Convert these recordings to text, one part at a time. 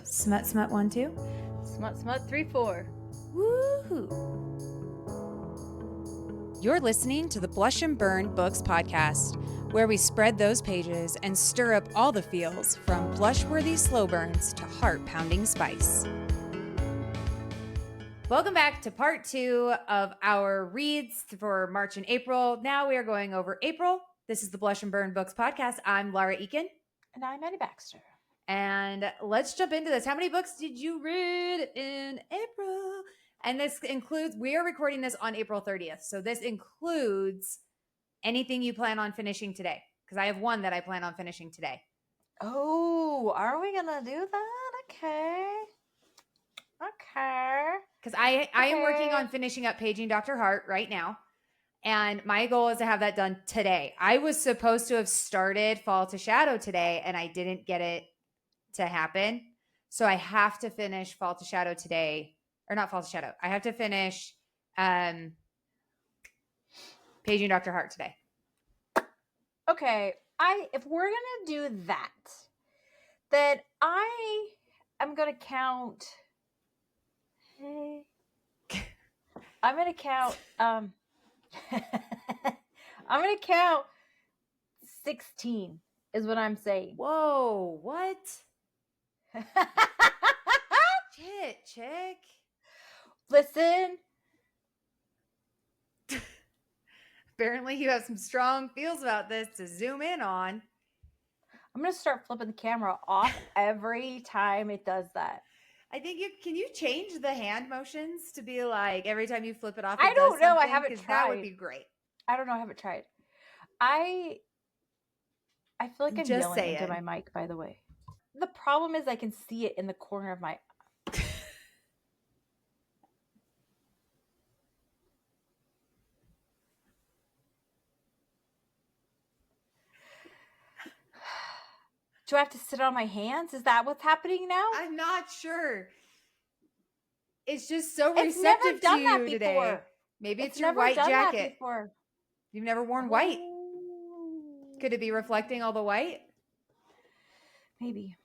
Smut, smut, 1, 2. Smut, smut, 3, 4. Woohoo! You're listening to the Blush and Burn Books podcast, where we spread those pages and stir up all the feels from blush-worthy slow burns to heart-pounding spice. Welcome back to part 2 of our reads for March and April. Now we are going over April. This is the Blush and Burn Books podcast. I'm Laura Eakin. And I'm Maddie Baxter. And let's jump into this. How many books did you read in April? And this includes, we are recording this on April 30th. So this includes anything you plan on finishing today. Because I have one that I plan on finishing today. Oh, are we going to do that? Okay. Because I am working on finishing up Paging Dr. Hart right now. And my goal is to have that done today. I was supposed to have started Fall to Shadow today, and I didn't get it to happen. So I have to finish Fall to Shadow today. Or not Fall to Shadow. I have to finish Paging Dr. Hart today. Okay. If we're going to do that, then I am going to count. I'm going to count. I'm going to count 16 is what I'm saying. Whoa, what? Shit, chick. Listen. Apparently you have some strong feels about this to zoom in on. I'm going to start flipping the camera off every time it does that. I think can you change the hand motions to be like every time you flip it off? I don't know. I haven't tried. That would be great. I don't know. I haven't tried. I feel like I'm just yelling into my mic, by the way. The problem is I can see it in the corner of my. Do I have to sit on my hands? Is that what's happening now? I'm not sure. It's just so receptive to you today. Maybe it's your white jacket. You've never worn white. Could it be reflecting all the white? Maybe.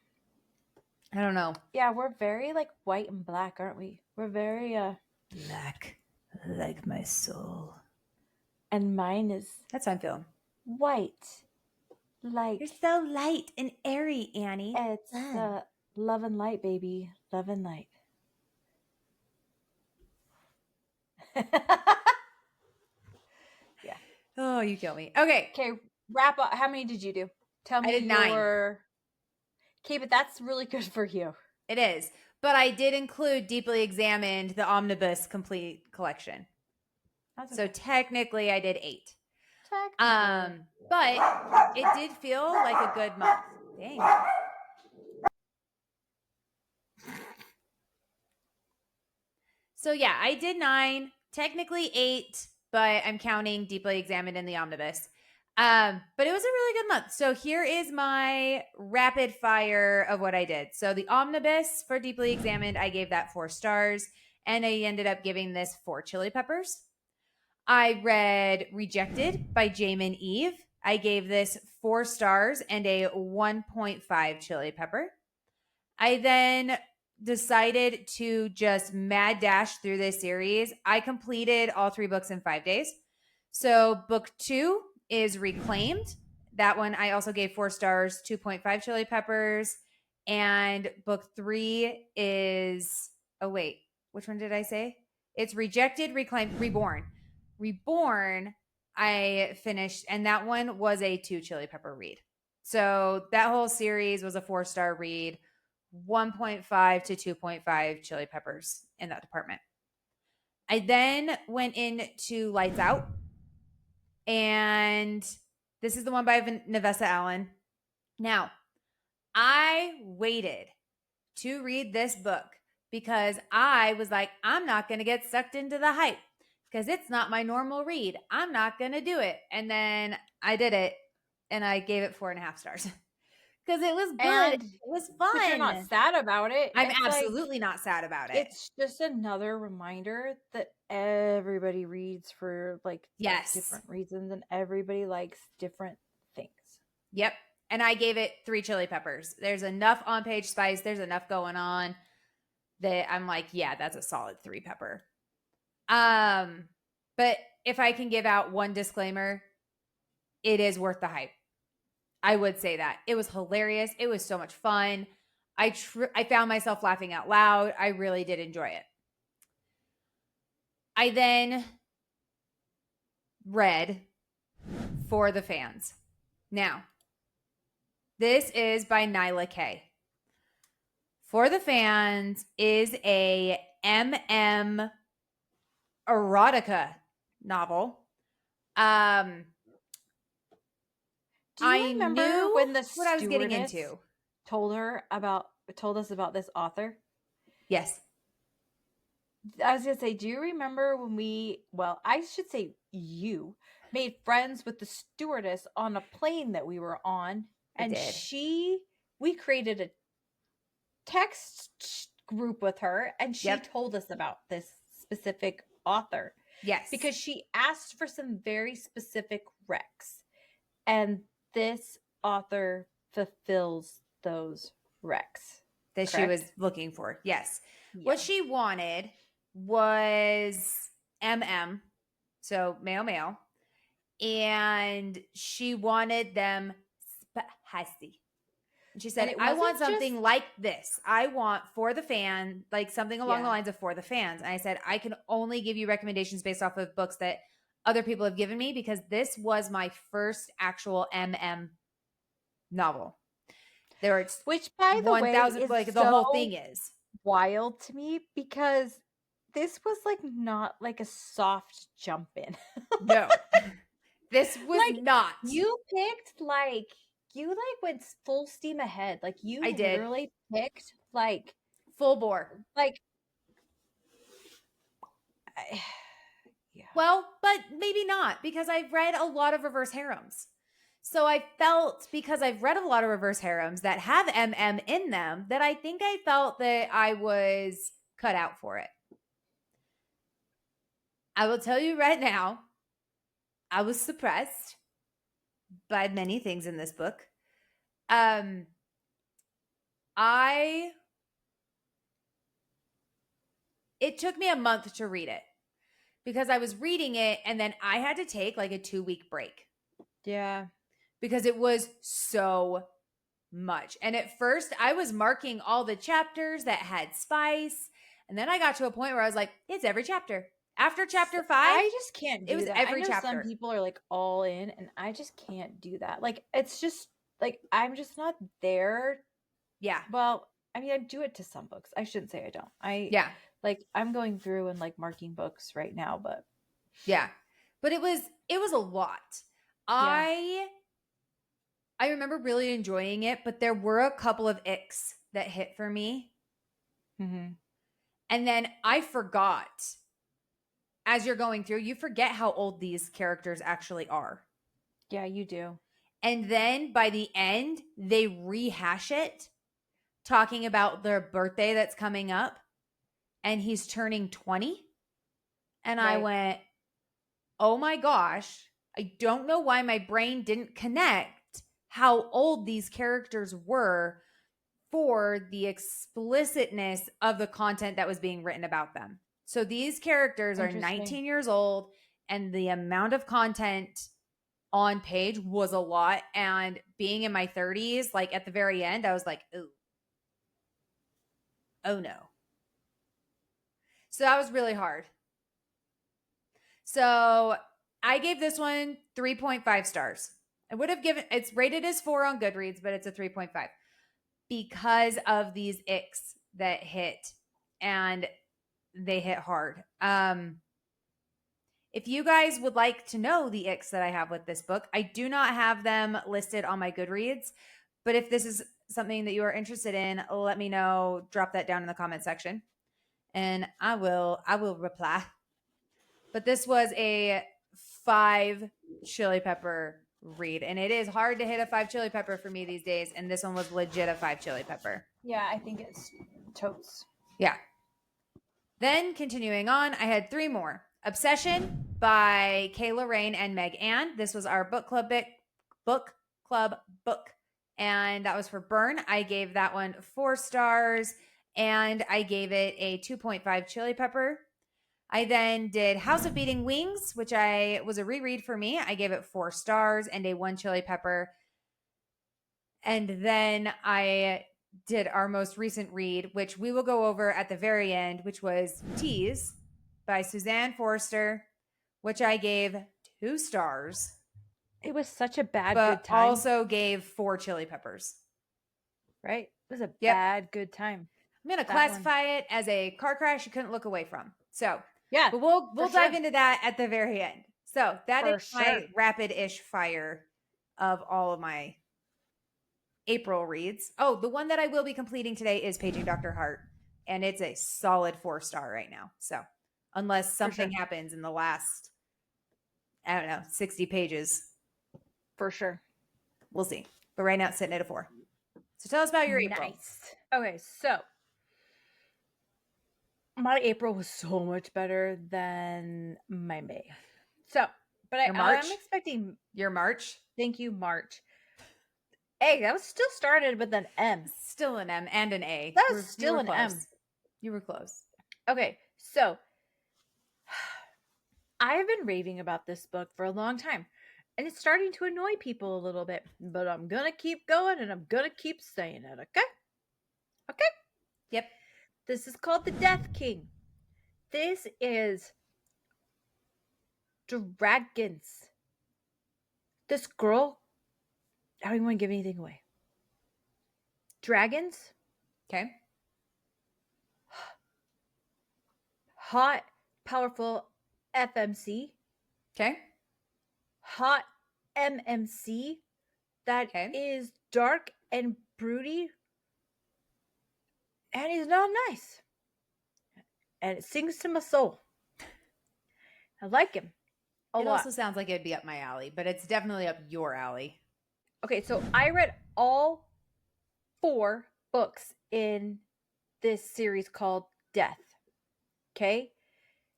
I don't know. Yeah, we're very like white and black, aren't we? We're very black, like my soul. And mine is. That's how I'm feeling. White. Light. You're so light and airy, Annie. It's love and light, baby. Love and light. Yeah. Oh, you kill me. Okay. Okay, wrap up. How many did you do? Tell me. I did 9. Okay, but that's really good for you. It is. But I did include Deeply Examined, the Omnibus Complete Collection. Okay. So technically I did 8. But it did feel like a good month. Dang. So yeah, I did 9, technically 8, but I'm counting Deeply Examined in the Omnibus. But it was a really good month. So here is my rapid fire of what I did. So the Omnibus for Deeply Examined, I gave that 4 stars, and I ended up giving this 4 chili peppers. I read Rejected by Jamin Eve. I gave this 4 stars and a 1.5 chili pepper. I then decided to just mad dash through this series. I completed all 3 books in 5 days. So book 2 is Reclaimed. That one I also gave 4 stars, 2.5 chili peppers. And book 3 is, which one did I say? It's Rejected, Reclaimed, Reborn. Reborn, I finished, and that one was a 2 chili pepper read. So that whole series was a 4-star read, 1.5 to 2.5 chili peppers in that department. I then went into Lights Out, and this is the one by Navessa Allen. Now, I waited to read this book because I was like, I'm not going to get sucked into the hype because it's not my normal read. I'm not going to do it. And then I did it, and I gave it 4.5 stars because it was good. And it was fun. But you're not sad about it. I'm absolutely not sad about it. It's just another reminder that everybody reads for different reasons, and everybody likes different things. Yep. And I gave it 3 chili peppers. There's enough on page spice. There's enough going on that I'm like, yeah, that's a solid 3 pepper. But if I can give out one disclaimer, it is worth the hype. I would say that. It was hilarious. It was so much fun. I found myself laughing out loud. I really did enjoy it. I then read For the Fans. Now, this is by Nyla K. For the Fans is a MM erotica novel. Do you remember when the what I was getting into told us about this author? Yes. I was gonna say, do you remember when I should say you made friends with the stewardess on a plane that we were on, and we created a text group with her, and she told us about this specific author. Yes. Because she asked for some very specific recs, and this author fulfills those recs that she was looking for. Yes. Yeah. What she wanted was MM, so male, and she wanted them spicy. And she said, I want something like this. I want For the Fan, like something along the lines of For the Fans. And I said, I can only give you recommendations based off of books that other people have given me, because this was my first actual MM novel. Which, by the way, is like the whole thing is wild to me, because this was like not like a soft jump in. No, this was like, not. You picked you went full steam ahead. Like you literally picked like full bore. Like, yeah. Well, but maybe not, because I've read a lot of reverse harems. So I felt, because I've read a lot of reverse harems that have MM in them, that I think I felt that I was cut out for it. I will tell you right now, I was suppressed by many things in this book. It took me a month to read it, because I was reading it and then I had to take like a 2-week break. Yeah. Because it was so much. And at first I was marking all the chapters that had spice. And then I got to a point where I was like, it's every chapter. After chapter 5, I just can't do it was that. every I know chapter. Some people are like all in, and I just can't do that. Like, it's just like, I'm just not there. Yeah. Well, I mean, I do it to some books. I shouldn't say I don't. Like, I'm going through and like marking books right now, but yeah. But it was a lot. Yeah. I remember really enjoying it, but there were a couple of icks that hit for me. Mm-hmm. And then I forgot, as you're going through, you forget how old these characters actually are. Yeah, you do. And then by the end, they rehash it, talking about their birthday that's coming up, and he's turning 20. And right. I went, oh my gosh, I don't know why my brain didn't connect how old these characters were for the explicitness of the content that was being written about them. So these characters are 19 years old, and the amount of content on page was a lot. And being in my 30s, like at the very end, I was like, ooh. Oh no. So that was really hard. So I gave this one 3.5 stars. I would have given, it's rated as 4 on Goodreads, but it's a 3.5 because of these icks that hit, and they hit hard. If you guys would like to know the icks that I have with this book, I do not have them listed on my Goodreads, but if this is something that you are interested in, let me know. Drop that down in the comment section, and I will reply. But this was a 5 chili pepper read, and it is hard to hit a 5 chili pepper for me these days, and this one was legit a 5 chili pepper. Yeah, I think it's totes. Yeah. Then continuing on, I had 3 more. Obsession by Kayla Rain and Meg Ann. This was our book club book and that was for Burn. I gave that one 4 stars, and I gave it a 2.5 chili pepper. I then did House of Beating Wings, which was a reread for me. I gave it 4 stars and a 1 chili pepper. And then I did our most recent read, which we will go over at the very end, which was Tease by Suzanne Forster, which I gave 2 stars. It was such a bad but good time. Also gave 4 chili peppers. Right? It was a bad good time. I'm going to classify it as a car crash you couldn't look away from. So, yeah. But we'll dive into that at the very end. So that is my rapid-ish fire of all of my April reads. Oh, the one that I will be completing today is Paging Dr. Hart, and it's a solid 4-star right now. So unless something happens in the last, I don't know, 60 pages. For sure. We'll see. But right now it's sitting at a 4. So tell us about your April. Nice. Okay, so my April was so much better than my May. So, but I'm expecting your March. Thank you, March. Hey, that was still started with an M. Still an M and an A. That was still an M. You were close. Okay, so I have been raving about this book for a long time, and it's starting to annoy people a little bit, but I'm going to keep going and I'm going to keep saying it, okay? Okay? Yep. This is called The Death King. This is dragons. This girl, I don't even want to give anything away. Dragons. Okay. Hot, powerful FMC. Okay. Hot MMC that is dark and broody. And he's not nice. And it sings to my soul. I like him a lot. It also sounds like it'd be up my alley, but it's definitely up your alley. Okay, so I read all 4 books in this series called Death. Okay?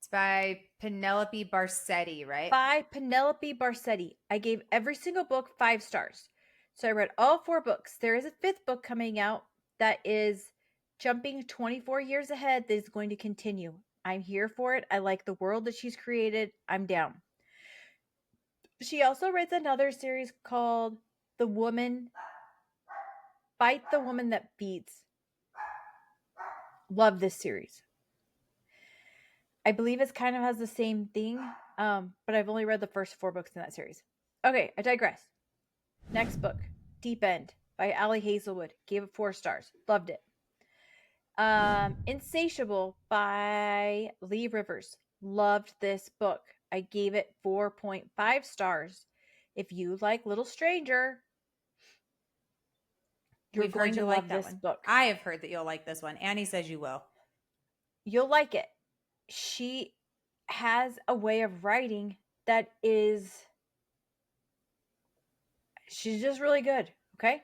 It's by Penelope Barsetti, right? By Penelope Barsetti. I gave every single book 5 stars. So I read all 4 books. There is a 5th book coming out that is jumping 24 years ahead that is going to continue. I'm here for it. I like the world that she's created. I'm down. She also writes another series called The Woman Fight the Woman That Feeds. Love this series. I believe it kind of has the same thing, but I've only read the first 4 books in that series. Okay, I digress. Next book, Deep End by Allie Hazelwood. Gave it 4 stars. Loved it. Insatiable by Lee Rivers. Loved this book. I gave it 4.5 stars. If you like Little Stranger, you're going to love this book. I have heard that you'll like this one. Annie says you will. You'll like it. She has a way of writing that is, she's just really good. Okay.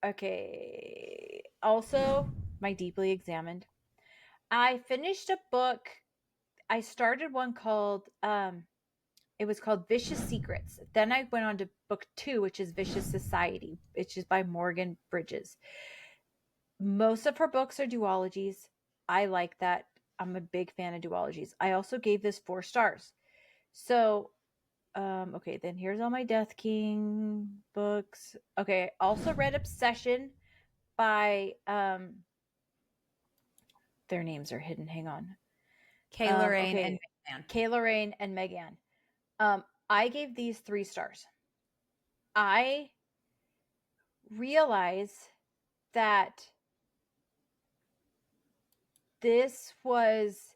Okay. Also, my Deeply Examined. I finished a book. I started one called, it was called Vicious Secrets. Then I went on to book 2, which is Vicious Society, which is by Morgan Bridges. Most of her books are duologies. I like that. I'm a big fan of duologies. I also gave this 4 stars. So, okay, then here's all my Death King books. Okay, also read Obsession by, their names are hidden. Hang on. Kay Lorraine and Megan. Kay Lorraine and Megan. I gave these 3 stars. I realize that this was,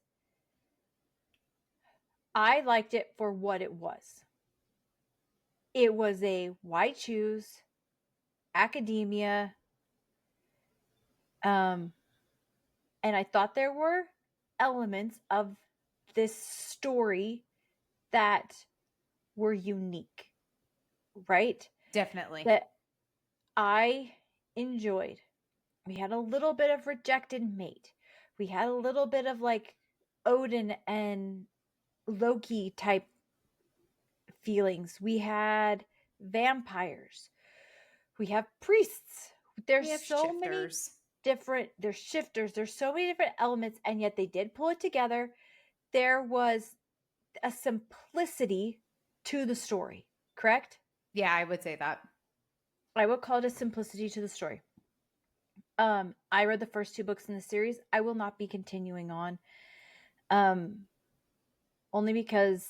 I liked it for what it was. It was a white shoes, academia, and I thought there were elements of this story that were unique, right? Definitely. That I enjoyed. We had a little bit of Rejected Mate. We had a little bit of like Odin and Loki type feelings. We had vampires. We have priests. There's We have so many shifters. there's shifters, there's so many different elements, and yet they did pull it together. There was a simplicity to the story, correct? Yeah, I would say that. I would call it a simplicity to the story. I read the first 2 books in the series. I will not be continuing on. Only because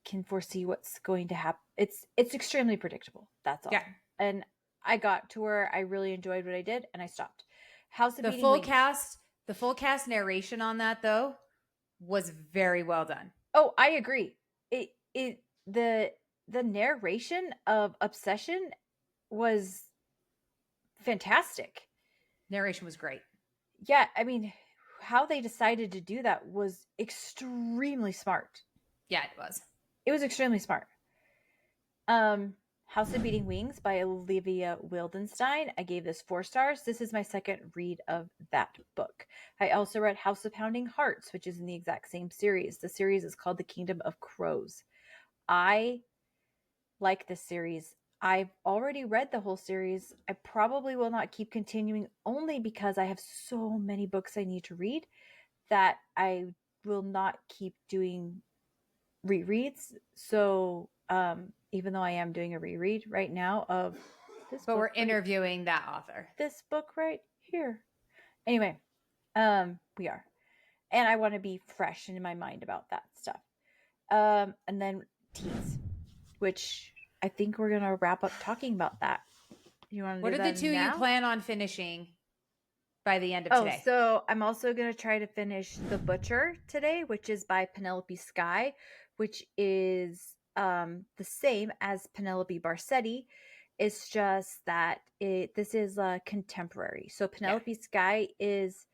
can foresee what's going to happen. It's extremely predictable. That's all. Yeah. And I got to where I really enjoyed what I did, and I stopped. House of The Beating full Wings. cast, the full cast narration on that though was very well done. Oh, I agree. The narration of Obsession was fantastic. Narration was great. Yeah, I mean, how they decided to do that was extremely smart. Yeah, it was. It was extremely smart. House of Beating Wings by Olivia Wildenstein. I gave this 4 stars. This is my second read of that book. I also read House of Pounding Hearts, which is in the exact same series. The series is called The Kingdom of Crows. I like this series. I've already read the whole series. I probably will not keep continuing only because I have so many books I need to read that I will not keep doing rereads. So, even though I am doing a reread right now of this but book, we're interviewing that author. This book right here. Anyway, we are. And I want to be fresh in my mind about that stuff. And then Tease, which I think we're gonna wrap up talking about that. You want to What do are that the 2 now? you plan on finishing by the end of today? So I'm also going to try to finish The Butcher today, which is by Penelope Sky, which is the same as Penelope Barsetti. It's just that this is contemporary. So Penelope Sky is,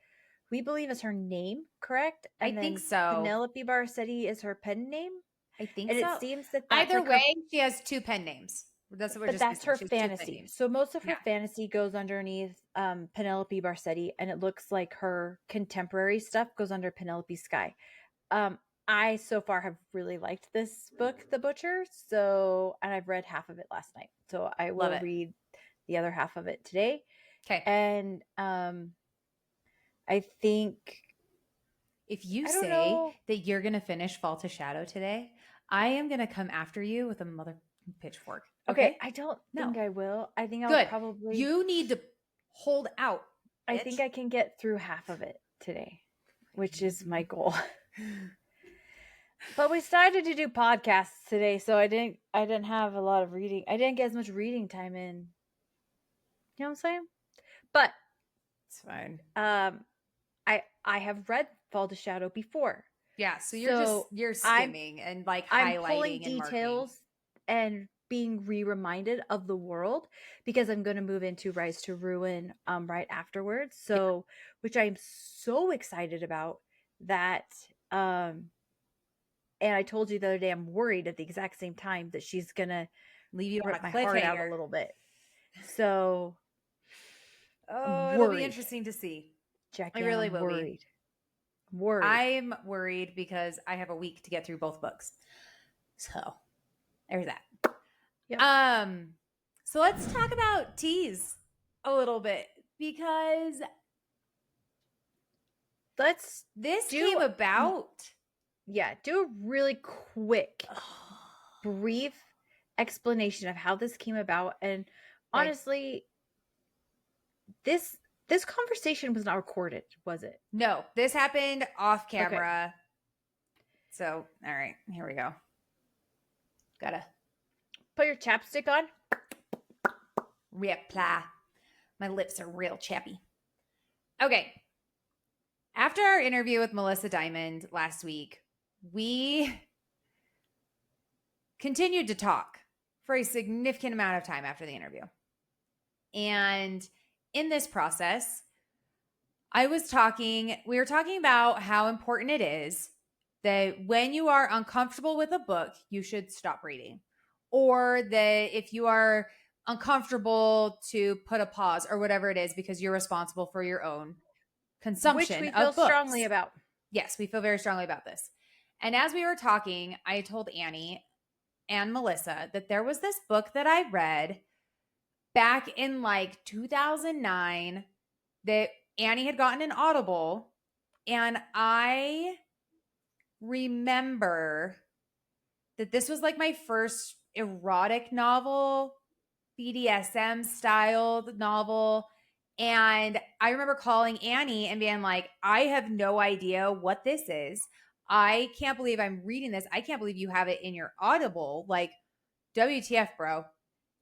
we believe, is her name, correct? And I think then so. Penelope Barsetti is her pen name. I think And so. it seems that that's either like way, she has 2 pen names. That's what we're but just that's her she has 2 pen fantasy. names. So most of her fantasy goes underneath Penelope Barsetti, and it looks like her contemporary stuff goes under Penelope Sky. I so far have really liked this book, The Butcher. So, and I've read half of it last night. So I will read the other half of it today. Okay. And I think if you say that you're going to finish Fall to Shadow today, I am going to come after you with a mother pitchfork. Okay, I don't think I will. I think I'll probably. You need to hold out. I think I can get through half of it today, which is my goal. But we started to do podcasts today, so I didn't have a lot of reading. I didn't get as much reading time in. You know what I'm saying? But it's fine. I have read Fall to Shadow before. Yeah, so you're skimming and like highlighting I'm pulling and details and being reminded of the world because I'm going to move into Rise to Ruin right afterwards. So, which I'm so excited about that. And I told you the other day I'm worried at the exact same time that she's going to leave you rip my heart out a little bit. So, it'll be interesting to see. Jackie, I really I'm will worried. be. I'm worried because I have a week to get through both books. So there's that. Yep. So let's talk about Tease a little bit because this came about. Yeah, do a really quick, brief explanation of how this came about. And honestly, this conversation was not recorded, was it? No, this happened off camera. Okay. So, all right, here we go. Gotta put your chapstick on. Reapply. My lips are real chappy. Okay. After our interview with Melissa Diamond last week, we continued to talk for a significant amount of time after the interview. And in this process, we were talking about how important it is that when you are uncomfortable with a book, you should stop reading. Or that if you are uncomfortable to put a pause or whatever it is because you're responsible for your own consumption of books. Which we feel strongly about. Yes, we feel very strongly about this. And as we were talking, I told Annie and Melissa that there was this book that I read back in like 2009 that Annie had gotten an Audible, and I remember that this was like my first erotic novel, BDSM styled novel. And I remember calling Annie and being like, I have no idea what this is. I can't believe I'm reading this. I can't believe you have it in your Audible. Like, WTF, bro.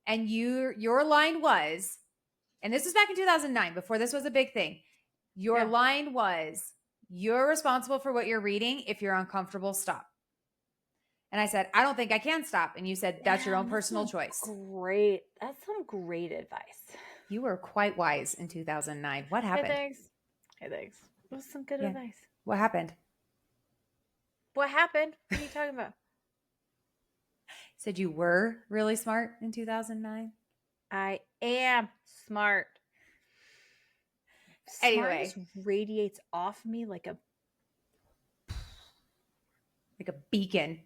And your line was, and this was back in 2009, before this was a big thing. Your line was, you're responsible for what you're reading. If you're uncomfortable, stop. And I said, I don't think I can stop. And you said, that's your own personal choice. Great. That's some great advice. You were quite wise in 2009. What happened? Hey, thanks. Hey, thanks. It was some good advice. What happened? What happened? What are you talking about? Said you were really smart in 2009? I am smart. Anyway. Smartness radiates off me like a beacon.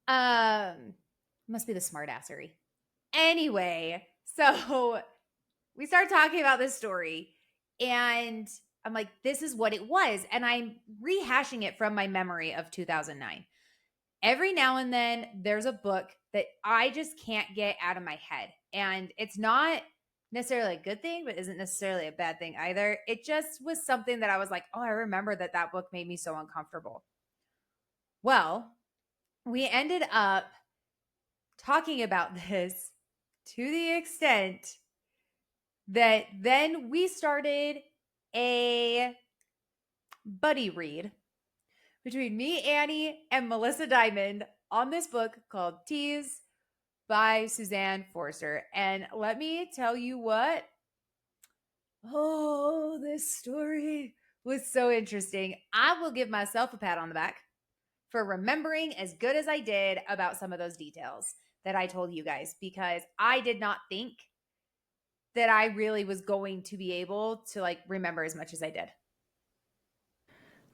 Must be the smartassery. Anyway, so we started talking about this story, and I'm like, this is what it was. And I'm rehashing it from my memory of 2009. Every now and then, there's a book that I just can't get out of my head. And it's not necessarily a good thing, but isn't necessarily a bad thing either. It just was something that I was like, oh, I remember that book made me so uncomfortable. Well, we ended up talking about this to the extent that then we started a buddy read between me, Annie, and Melissa Diamond on this book called Tease by Suzanne Forster. And let me tell you what, oh, this story was so interesting. I will give myself a pat on the back for remembering as good as I did about some of those details that I told you guys, because I did not think that I really was going to be able to like remember as much as I did.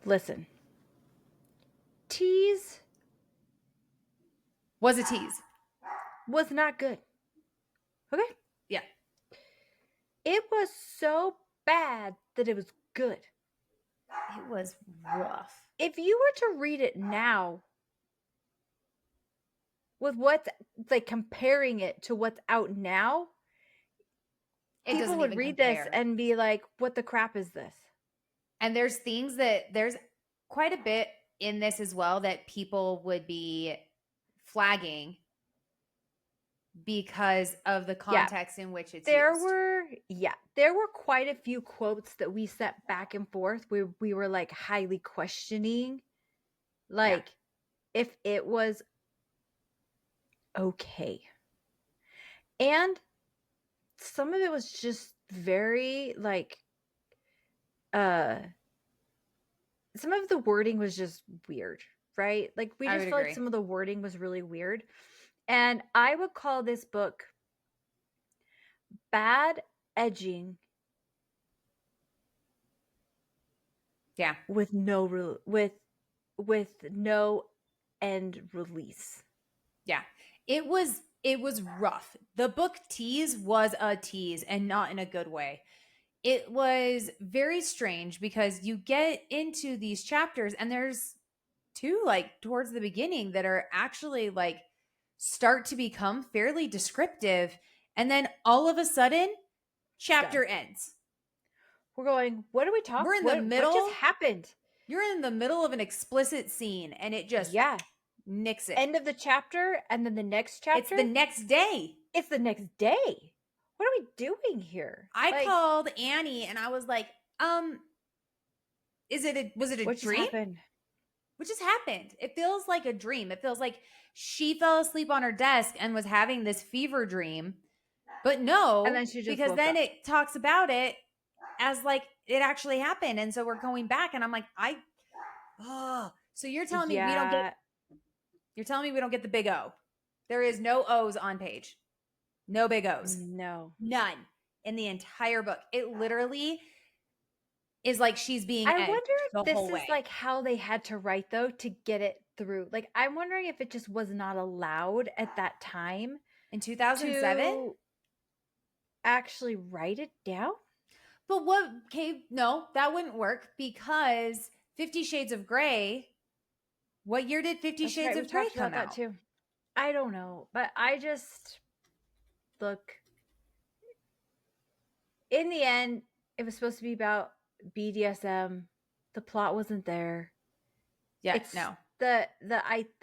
Listen. Tease was a tease. Was not good. Okay? Yeah. It was so bad that it was good. It was rough. If you were to read it now, with what's like comparing it to what's out now, people would read this and be like, what the crap is this? And there's quite a bit in this as well that people would be flagging because of the context in which it's used. There were quite a few quotes that we set back and forth where we were like highly questioning if it was okay. And some of it was just very some of the wording was just weird, right? Like we just felt like some of the wording was really weird. And I would call this book bad edging. Yeah. With no end release. Yeah. It was rough. The book Tease was a tease, and not in a good way. It was very strange because you get into these chapters and there's two like towards the beginning that are actually like start to become fairly descriptive, and then all of a sudden chapter ends. We're going, what are we talking? We're in the middle. What just happened? You're in the middle of an explicit scene and it just nicks it. End of the chapter, and then the next chapter. It's the next day. It's the next day. What are we doing here? I called Annie and I was like, was it a dream? What just happened? It feels like a dream. It feels like she fell asleep on her desk and was having this fever dream. But no, and then she just because then it talks about it as like it actually happened. And so we're going back and I'm like, so you're telling me you're telling me we don't get the big O. There is no O's on page. No big O's. No. None in the entire book. It literally is like she's being I wonder if this is like how they had to write though to get it through. Like I'm wondering if it just was not allowed at that time. In 2007? actually write it down? But what? Okay, no, that wouldn't work because 50 Shades of Grey. What year did 50 That's Shades right. We of Grey talked come about that out? too. I don't know, but I just look. In the end, it was supposed to be about BDSM. The plot wasn't there. Yeah, It's no. the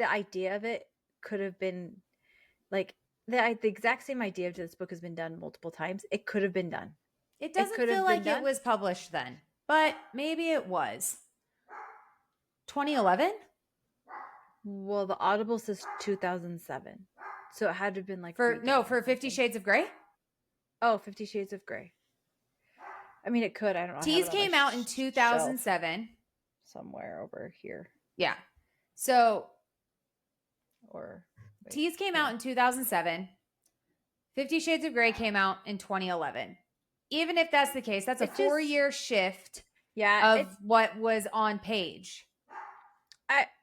idea of it could have been like the exact same idea of this book has been done multiple times. It could have been done. It It doesn't could feel have been like it done. was published then, but maybe it was. 2011? Well, the Audible says 2007, so it had to have been like For no, redone or for 50 something. Shades of Grey? Oh, 50 Shades of Grey. I mean, it could. I don't know. I have Tease it on my came out in shelf 2007. somewhere over here. Yeah. So Or wait, Tease came here. out in 2007. 50 Shades of Grey came out in 2011. Even if that's the case, that's a It just 4-year shift yeah. of It's what was on page.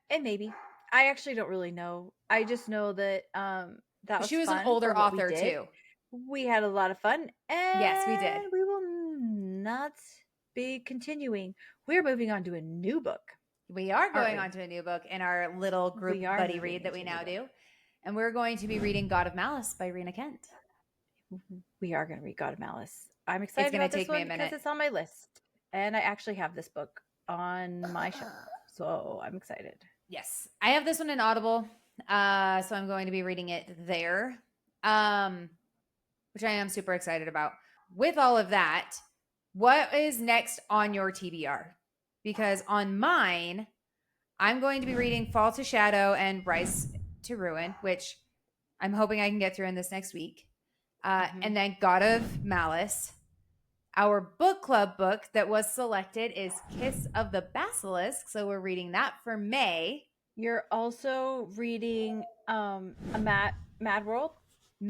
and maybe I actually don't really know. I just know that that She was was an fun for older what we author did. too. We had a lot of fun, Yes, we did. and we will not be continuing. We're moving on to a new book, We are aren't going we? on to a new book in our little group We are buddy moving read that into we a new now book. do. And we're going to be reading God of Malice by Rena Kent. We are going to read God of Malice. I'm It's excited going to about this take me one a because minute. it's on my list, and I actually have this book on my shelf, so I'm excited. Yes, I have this one in Audible, so I'm going to be reading it there, which I am super excited about. With all of that, what is next on your TBR? Because on mine, I'm going to be reading Fall to Shadow and Rise to Ruin, which I'm hoping I can get through in this next week. And then God of Malice. Our book club book that was selected is Kiss of the Basilisk. So we're reading that for May. You're also reading a Mad World.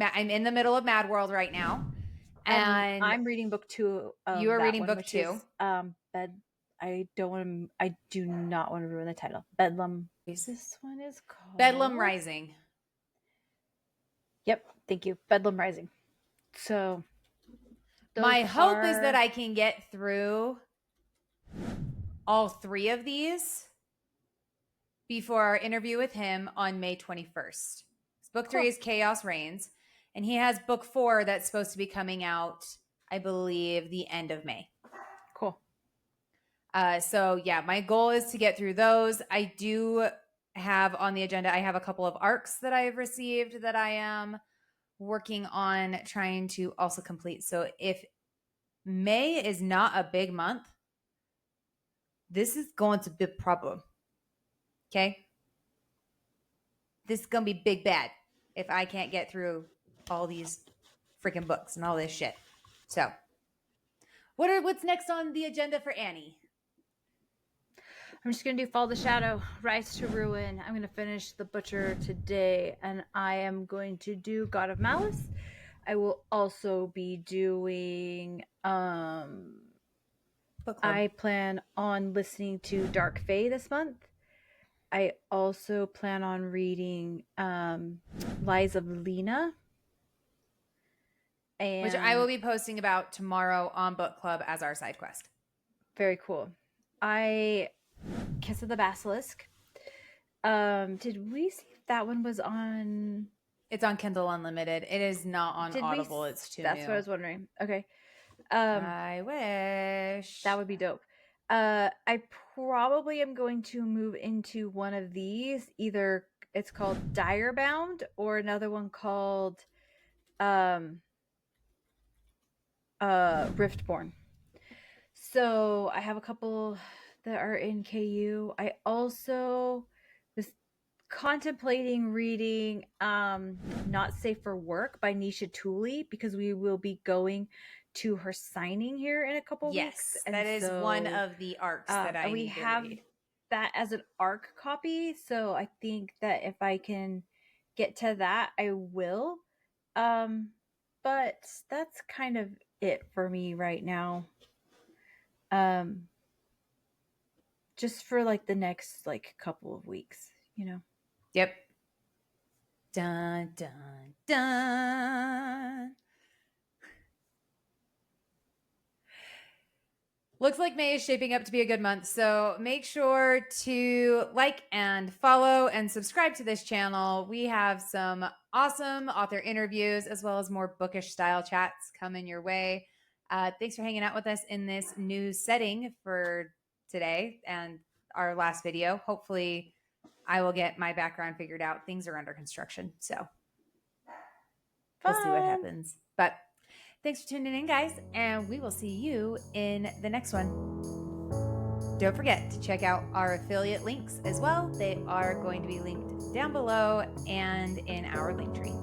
I'm in the middle of Mad World right now. And I'm reading book 2 of you are that reading one, book which 2. is I do not want to ruin the title. Bedlam. This one is called Bedlam Rising. Yep, thank you. Bedlam Rising. So my hope is that I can get through all 3 of these before our interview with him on May 21st. Book 3 is Chaos Reigns, and he has book 4 that's supposed to be coming out, I believe, the end of May. Cool. So yeah, my goal is to get through those. I do have on the agenda, I have a couple of arcs that I've received that I am working on trying to also complete. So if May is not a big month, this is going to be a problem. Okay? This is going to be big bad if I can't get through all these freaking books and all this shit. So, what's next on the agenda for Annie? I'm just going to do Fall the Shadow, Rise to Ruin. I'm going to finish The Butcher today, and I am going to do God of Malice. I will also be doing I plan on listening to Dark Fae this month. I also plan on reading Lies of Lena. Which I will be posting about tomorrow on Book Club as our side quest. Very cool. Kiss of the Basilisk. Did we see if that one was on? It's on Kindle Unlimited. It is not on Audible. It's too That's new. what I was wondering. Okay. I wish. That would be dope. I probably am going to move into one of these. Either it's called Direbound or another one called Riftborn. So I have a couple that are in KU. I also was contemplating reading Not Safe for Work by Nisha Tooley because we will be going to her signing here in a couple weeks. And that is one of the arcs that I need to read. That as an arc copy, so I think that if I can get to that, I will. But that's kind of it for me right now. Just for like the next like couple of weeks, you know. Yep. Dun dun dun. Looks like May is shaping up to be a good month. So make sure to like and follow and subscribe to this channel. We have some awesome author interviews as well as more bookish style chats coming your way. Thanks for hanging out with us in this new setting for today and our last video. Hopefully, I will get my background figured out. Things are under construction. So we'll see what happens. But thanks for tuning in, guys, and we will see you in the next one. Don't forget to check out our affiliate links as well. They are going to be linked down below and in our link tree.